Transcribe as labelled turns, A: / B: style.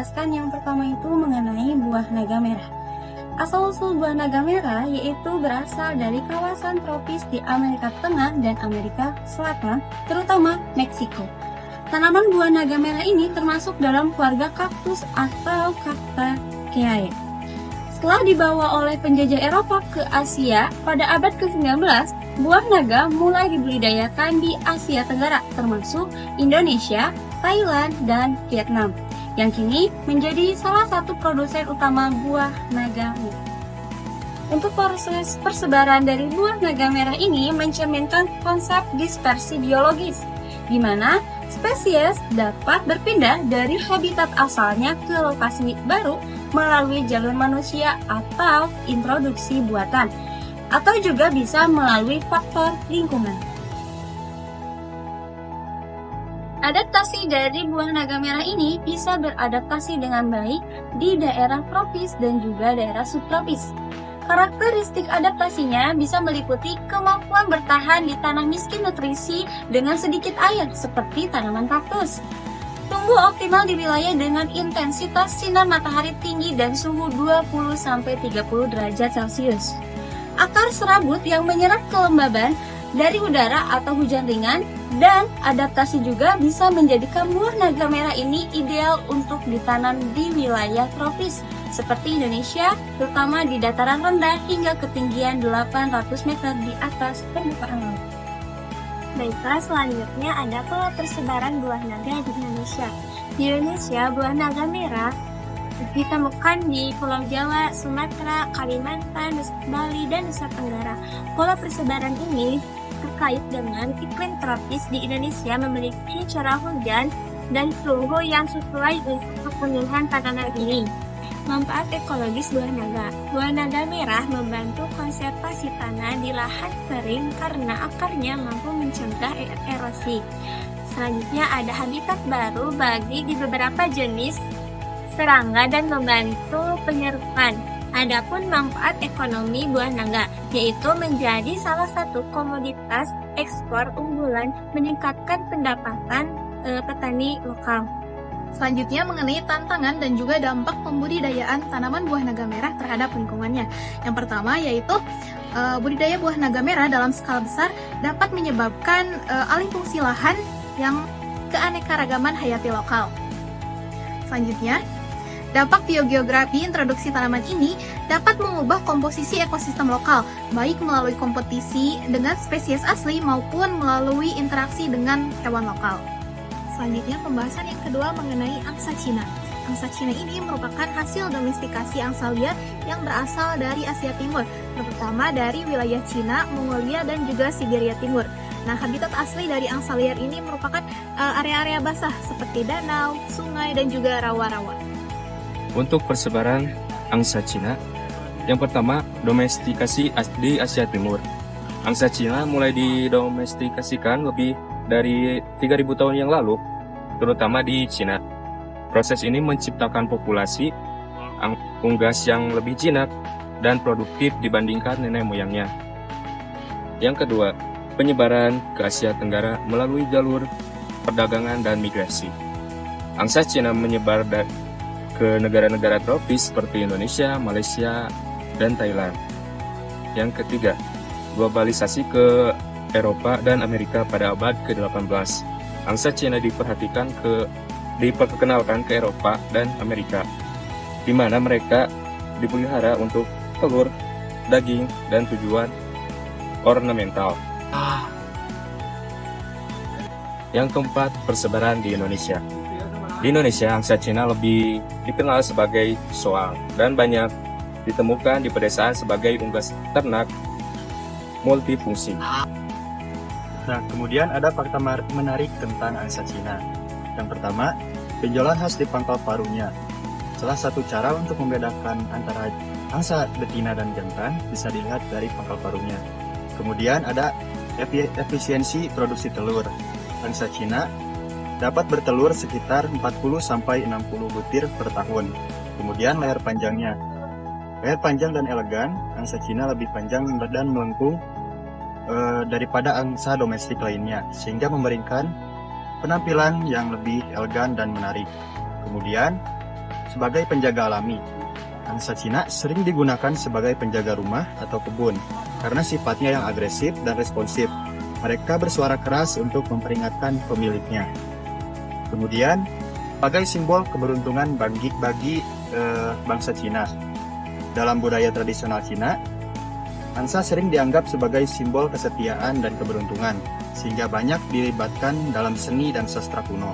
A: menjelaskan yang pertama itu mengenai buah naga merah. Asal-usul buah naga merah yaitu berasal dari kawasan tropis di Amerika Tengah dan Amerika Selatan, terutama Meksiko. Tanaman buah naga merah ini termasuk dalam keluarga kaktus atau Cactaceae. Setelah dibawa oleh penjajah Eropa ke Asia pada abad ke-19, buah naga mulai dibudidayakan di Asia Tenggara, termasuk Indonesia, Thailand, dan Vietnam, yang kini menjadi salah satu produsen utama buah naga merah. Untuk proses persebaran dari buah naga merah ini mencerminkan konsep dispersi biologis, di mana spesies dapat berpindah dari habitat asalnya ke lokasi baru melalui jalur manusia atau introduksi buatan, atau juga bisa melalui faktor lingkungan. Adaptasi dari buah naga merah ini bisa beradaptasi dengan baik di daerah tropis dan juga daerah subtropis. Karakteristik adaptasinya bisa meliputi kemampuan bertahan di tanah miskin nutrisi dengan sedikit air seperti tanaman kaktus. Tumbuh optimal di wilayah dengan intensitas sinar matahari tinggi dan suhu 20-30 derajat Celcius. Akar serabut yang menyerap kelembaban dari udara atau hujan ringan, dan adaptasi juga bisa menjadikan buah naga merah ini ideal untuk ditanam di wilayah tropis seperti Indonesia, terutama di dataran rendah hingga ketinggian 800 meter di atas permukaan laut.
B: Baiklah, selanjutnya ada pola persebaran buah naga di Indonesia. Di Indonesia, buah naga merah ditemukan di Pulau Jawa, Sumatera, Kalimantan, Bali, dan Nusa Tenggara. Pola persebaran ini terkait dengan iklim tropis di Indonesia memiliki curah hujan dan suhu yang sesuai untuk pemilihan tanaman ini. Manfaat ekologis buah naga. Buah naga merah membantu konservasi tanah di lahan kering karena akarnya mampu mencegah erosi. Selanjutnya ada habitat baru bagi di beberapa jenis serangga dan membantu penyerupan. Adapun manfaat ekonomi buah naga, yaitu menjadi salah satu komoditas ekspor unggulan meningkatkan pendapatan petani lokal.
C: Selanjutnya mengenai tantangan dan juga dampak pembudidayaan tanaman buah naga merah terhadap lingkungannya. Yang pertama yaitu budidaya buah naga merah dalam skala besar dapat menyebabkan alih fungsi lahan yang keanekaragaman hayati lokal. Selanjutnya, dampak biogeografi introduksi tanaman ini dapat mengubah komposisi ekosistem lokal, baik melalui kompetisi dengan spesies asli maupun melalui interaksi dengan hewan lokal. Selanjutnya, pembahasan yang kedua mengenai angsa Cina. Angsa Cina ini merupakan hasil domestikasi angsa liar yang berasal dari Asia Timur, terutama dari wilayah Cina, Mongolia, dan juga Siberia Timur. Nah, habitat asli dari angsa liar ini merupakan area-area basah seperti danau, sungai, dan juga rawa-rawa.
D: Untuk persebaran angsa Cina, yang pertama, domestikasi di Asia Timur. Angsa Cina mulai didomestikasikan lebih dari 3.000 tahun yang lalu, terutama di Cina. Proses ini menciptakan populasi unggas yang lebih jinak dan produktif dibandingkan nenek moyangnya. Yang kedua, penyebaran ke Asia Tenggara melalui jalur perdagangan dan migrasi. Angsa Cina menyebar ke negara-negara tropis seperti Indonesia, Malaysia, dan Thailand. Yang ketiga, globalisasi ke Eropa dan Amerika pada abad ke-18. Angsa Cina diperkenalkan ke Eropa dan Amerika, di mana mereka dipelihara untuk telur, daging, dan tujuan ornamental. Yang keempat, persebaran di Indonesia. Di Indonesia, angsa Cina lebih dikenal sebagai soang dan banyak ditemukan di pedesaan sebagai unggas ternak multifungsi.
E: Nah, kemudian ada fakta menarik tentang angsa Cina. Yang pertama, benjolan khas di pangkal paruhnya. Salah satu cara untuk membedakan antara angsa betina dan jantan bisa dilihat dari pangkal paruhnya. Kemudian ada efisiensi produksi telur. Angsa Cina dapat bertelur sekitar 40-60 butir per tahun. Kemudian leher panjangnya. Leher panjang dan elegan, angsa Cina lebih panjang dan melengkung daripada angsa domestik lainnya, sehingga memberikan penampilan yang lebih elegan dan menarik. Kemudian, sebagai penjaga alami. Angsa Cina sering digunakan sebagai penjaga rumah atau kebun karena sifatnya yang agresif dan responsif. Mereka bersuara keras untuk memperingatkan pemiliknya. Kemudian, sebagai simbol keberuntungan bagi bangsa Cina. Dalam budaya tradisional Cina, angsa sering dianggap sebagai simbol kesetiaan dan keberuntungan, sehingga banyak dilibatkan dalam seni dan sastra kuno.